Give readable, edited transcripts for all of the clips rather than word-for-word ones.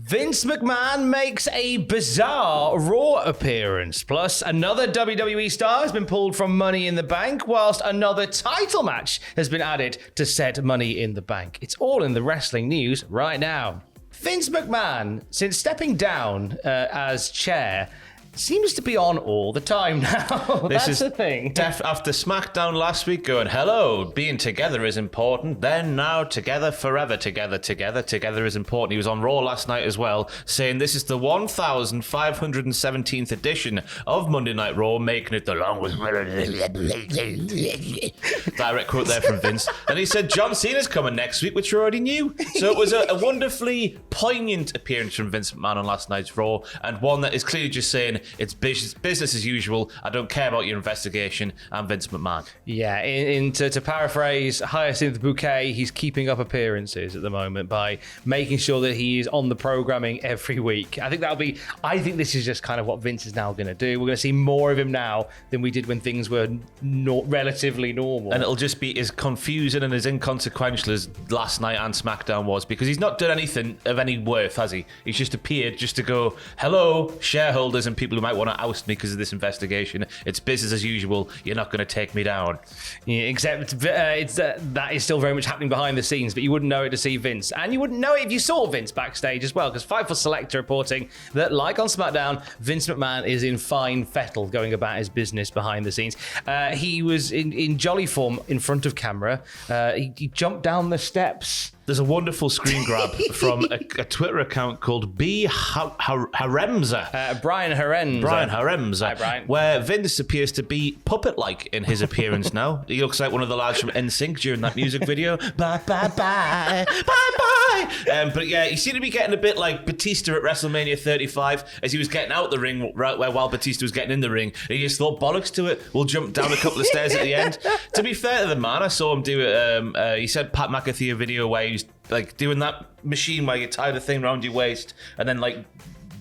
Vince McMahon makes a bizarre Raw appearance. Plus, another WWE star has been pulled from Money in the Bank, whilst another title match has been added to said Money in the Bank. It's all in the wrestling news right now. Vince McMahon, since stepping down as chair, seems to be on all the time now. That's the thing. After SmackDown last week going, hello, being together is important. Then now together forever. Together is important. He was on Raw last night as well, saying this is the 1517th edition of Monday Night Raw, making it the longest. Direct quote there from Vince. And he said John Cena's coming next week, which you already knew. So it was a wonderfully poignant appearance from Vince McMahon on last night's Raw, and one that is clearly just saying, it's business as usual. I don't care about your investigation. I'm Vince McMahon. Yeah, to paraphrase Hyacinth the Bouquet, he's keeping up appearances at the moment by making sure that he is on the programming every week. I think this is just kind of what Vince is now going to do. We're going to see more of him now than we did when things were relatively normal. And it'll just be as confusing and as inconsequential as last night and SmackDown was, because he's not done anything of any worth, has he? He's just appeared just to go, hello, shareholders and people who might want to oust me because of this investigation. It's business as usual. You're not going to take me down. Yeah, except that is still very much happening behind the scenes, but you wouldn't know it to see Vince. And you wouldn't know it if you saw Vince backstage as well, because Fightful Select are reporting that, like on SmackDown, Vince McMahon is in fine fettle going about his business behind the scenes. He was in jolly form in front of camera. He jumped down the steps. There's a wonderful screen grab from a Twitter account called B. Haremza. Brian Haremza. Hi, Brian. Where Vince appears to be puppet-like in his appearance now. He looks like one of the lads from NSYNC during that music video. Bye, bye, bye. Bye, bye. But yeah, he seemed to be getting a bit like Batista at WrestleMania 35 as he was getting out the ring while Batista was getting in the ring. And he just thought, bollocks to it. We'll jump down a couple of stairs at the end. To be fair to the man, I saw him do it. He sent Pat McAfee a video where he was like doing that machine where you tie the thing around your waist and then like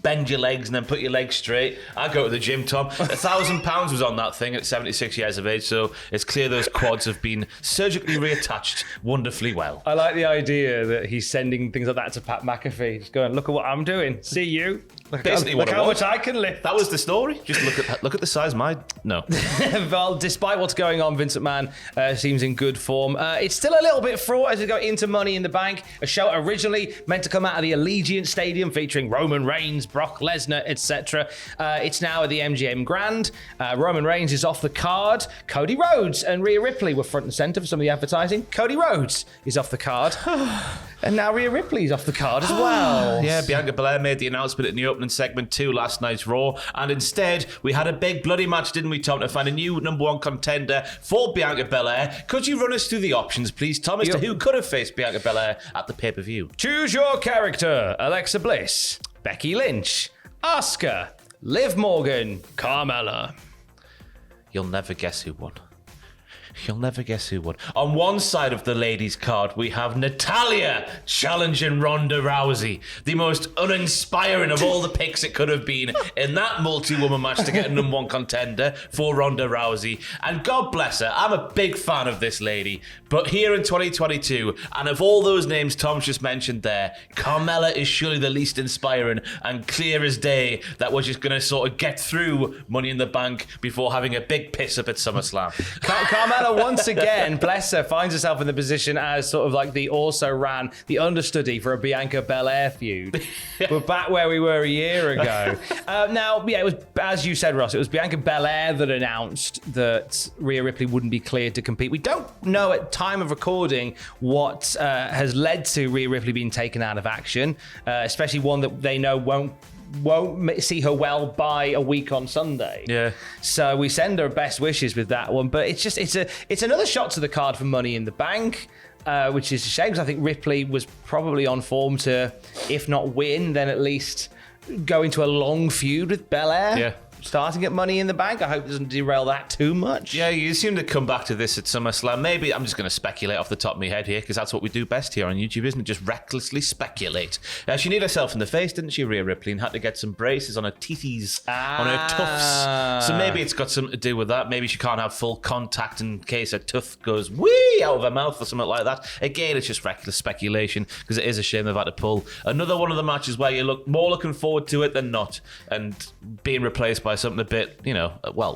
bend your legs and then put your legs straight. I go to the gym, Tom. £1,000 was on that thing at 76 years of age, so it's clear those quads have been surgically reattached wonderfully well. I like the idea that he's sending things like that to Pat McAfee. Just going, look at what I'm doing. See you. Look how much I can lift. That was the story. Just look at the size of my... No. Well, despite what's going on, Vince McMahon seems in good form. It's still a little bit fraught as we go into Money in the Bank, a show originally meant to come out of the Allegiant Stadium featuring Roman Reigns, Brock Lesnar, etc. It's now at the MGM Grand. Roman Reigns is off the card. Cody Rhodes and Rhea Ripley were front and center for some of the advertising. Cody Rhodes is off the card. And now Rhea Ripley's off the card as well. Yeah, Bianca Belair made the announcement in the opening segment to last night's Raw, and instead we had a big bloody match, didn't we, Tom, to find a new number one contender for Bianca Belair. Could you run us through the options, please, Tom, as to who could have faced Bianca Belair at the pay-per-view? Choose your character. Alexa Bliss, Becky Lynch, Asuka, Liv Morgan, Carmella. You'll never guess who won. You'll never guess who won. On one side of the ladies' card, we have Natalya challenging Ronda Rousey. The most uninspiring of all the picks it could have been in that multi-woman match to get a number one contender for Ronda Rousey. And God bless her, I'm a big fan of this lady. But here in 2022, and of all those names Tom's just mentioned there, Carmella is surely the least inspiring and clear as day that we're just going to sort of get through Money in the Bank before having a big piss up at SummerSlam. Carmella once again, bless her, finds herself in the position as sort of like the understudy for a Bianca Belair feud. We're back where we were a year ago. Now, yeah, it was, as you said, Ross, it was Bianca Belair that announced that Rhea Ripley wouldn't be cleared to compete. We don't know at time of recording what has led to Rhea Ripley being taken out of action, especially one that they know won't see her well by a week on Sunday. Yeah. So we send her best wishes with that one. But it's another shot to the card for Money in the Bank, which is a shame because I think Ripley was probably on form to, if not win, then at least go into a long feud with Belair. Yeah. starting at Money in the Bank. I hope it doesn't derail that too much. Yeah, you seem to come back to this at SummerSlam. Maybe I'm just going to speculate off the top of my head here because that's what we do best here on YouTube, isn't it? Just recklessly speculate. She kneed herself in the face, didn't she, Rhea Ripley, and had to get some braces on her teethies, on her tuffs. So maybe it's got something to do with that. Maybe she can't have full contact in case her tuft goes wee out of her mouth or something like that. Again, it's just reckless speculation because it is a shame they've had to pull another one of the matches where you look more looking forward to it than not, and being replaced by something a bit,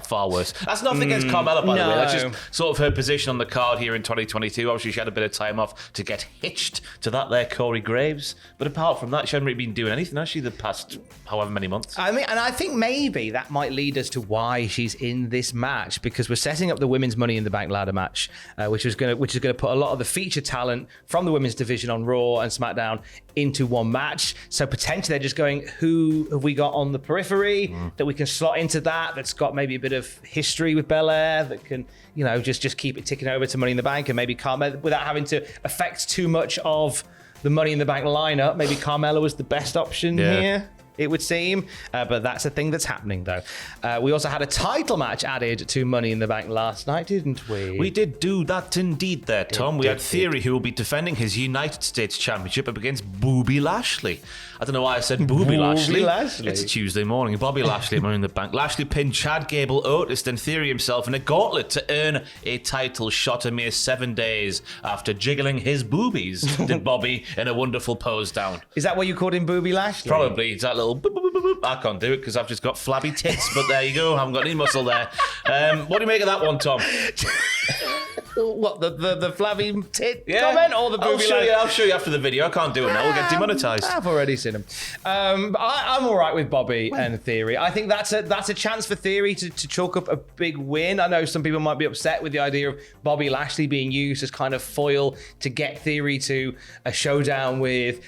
far worse. That's nothing against Carmella, by the way. That's just sort of her position on the card here in 2022. Obviously, she had a bit of time off to get hitched to that there Corey Graves. But apart from that, she hasn't really been doing anything, has she, the past however many months? I mean, and I think maybe that might lead us to why she's in this match, because we're setting up the women's Money in the Bank ladder match, which is going to put a lot of the feature talent from the women's division on Raw and SmackDown into one match. So potentially they're just going, who have we got on the periphery that we can slot into that's got maybe a bit of history with Belair that can, just keep it ticking over to Money in the Bank, and maybe Carmella, without having to affect too much of the Money in the Bank lineup, maybe Carmella was the best option here, it would seem. But that's a thing that's happening, though. We also had a title match added to Money in the Bank last night, didn't we? We did do that indeed there, Tom. We had Theory, who will be defending his United States Championship up against Bobby Lashley. I don't know why I said Bobby Lashley. It's a Tuesday morning. Bobby Lashley, Money in the Bank. Lashley pinned Chad Gable, Otis, and Theory himself in a gauntlet to earn a title shot a mere 7 days after jiggling his boobies, did Bobby in a wonderful pose down. Is that what you called him, Bobby Lashley? Probably. It's that little boop, boop, boop, boop. I can't do it because I've just got flabby tits, but there you go. I haven't got any muscle there. What do you make of that one, Tom? What, the flabby tit comment or the booby? I'll show you after the video. I can't do it now. We'll get demonetized. I've already seen him. I'm all right with Bobby and Theory. I think that's a chance for Theory to chalk up a big win. I know some people might be upset with the idea of Bobby Lashley being used as kind of foil to get Theory to a showdown with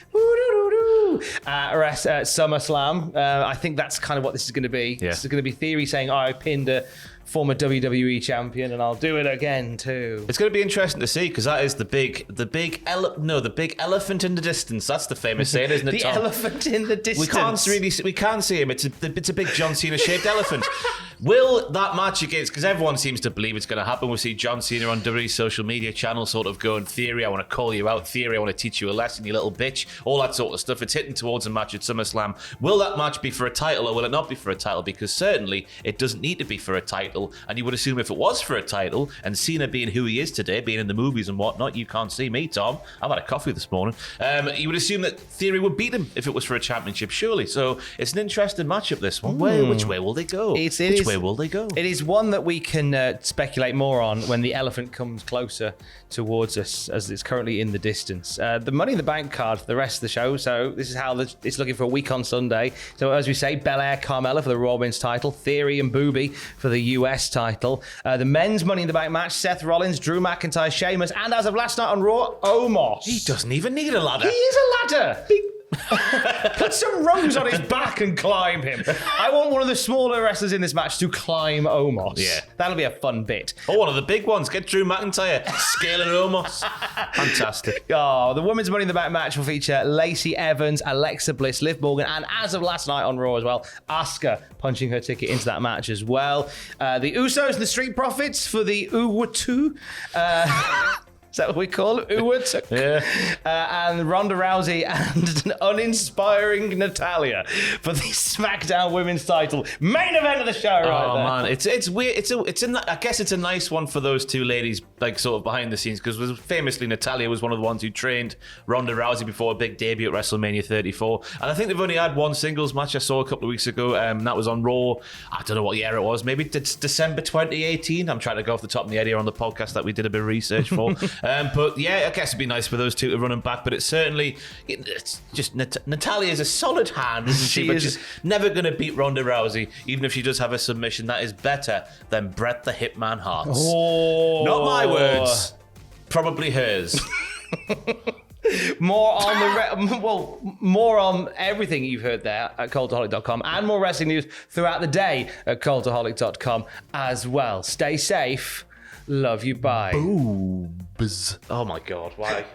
at SummerSlam. I think that's kind of what this is going to be. Yeah. This is going to be Theory saying, I pinned a former WWE champion, and I'll do it again too. It's going to be interesting to see because that is the big elephant in the distance. That's the famous saying, isn't it, the Tom? Elephant in the distance. We can't see him. It's a big John Cena shaped elephant. Will that match against? Because everyone seems to believe it's going to happen. We see John Cena on WWE's social media channel, sort of going, Theory, I want to call you out. Theory, I want to teach you a lesson, you little bitch. All that sort of stuff. It's hitting towards a match at SummerSlam. Will that match be for a title, or will it not be for a title? Because certainly it doesn't need to be for a title. And you would assume if it was for a title, and Cena being who he is today, being in the movies and whatnot, you can't see me, Tom. I've had a coffee this morning. You would assume that Theory would beat him if it was for a championship, surely. So it's an interesting matchup, this one. Which way will they go? Which way will they go? It is one that we can speculate more on when the elephant comes closer towards us, as it's currently in the distance. The Money in the Bank card for the rest of the show. So this is how it's looking for a week on Sunday. So as we say, Belair, Carmella for the Raw Women's title, Theory and Booby for the US title. The men's Money in the Bank match, Seth Rollins, Drew McIntyre, Sheamus, and as of last night on Raw, Omos. He doesn't even need a ladder. He is a ladder. Put some ropes on his back and climb him. I want one of the smaller wrestlers in this match to climb Omos. Yeah. That'll be a fun bit. Or one of the big ones. Get Drew McIntyre scaling Omos. Fantastic. Oh, the women's Money in the Bank match will feature Lacey Evans, Alexa Bliss, Liv Morgan, and as of last night on Raw as well, Asuka punching her ticket into that match as well. The Usos and the Street Profits for the Uwatu. Is that what we call it? Uwatu. Yeah. And Ronda Rousey and an uninspiring Natalia for the SmackDown Women's title. Main event of the show right there. Oh, man. It's weird. I guess it's a nice one for those two ladies, like sort of behind the scenes, because famously Natalia was one of the ones who trained Ronda Rousey before a big debut at WrestleMania 34. And I think they've only had one singles match I saw a couple of weeks ago. That was on Raw. I don't know what year it was. Maybe it's December 2018. I'm trying to go off the top of my head here on the podcast that we did a bit of research for. But yeah, I guess it'd be nice for those two to run them back. But it's just Natalia is a solid hand, isn't she? But she's never going to beat Ronda Rousey, even if she does have a submission that is better than Bret the Hitman Hart's. Oh. Not my words, probably hers. More on everything you've heard there at Cultaholic.com, and more wrestling news throughout the day at Cultaholic.com as well. Stay safe. Love you. Bye. Boobs. Oh my God. Why?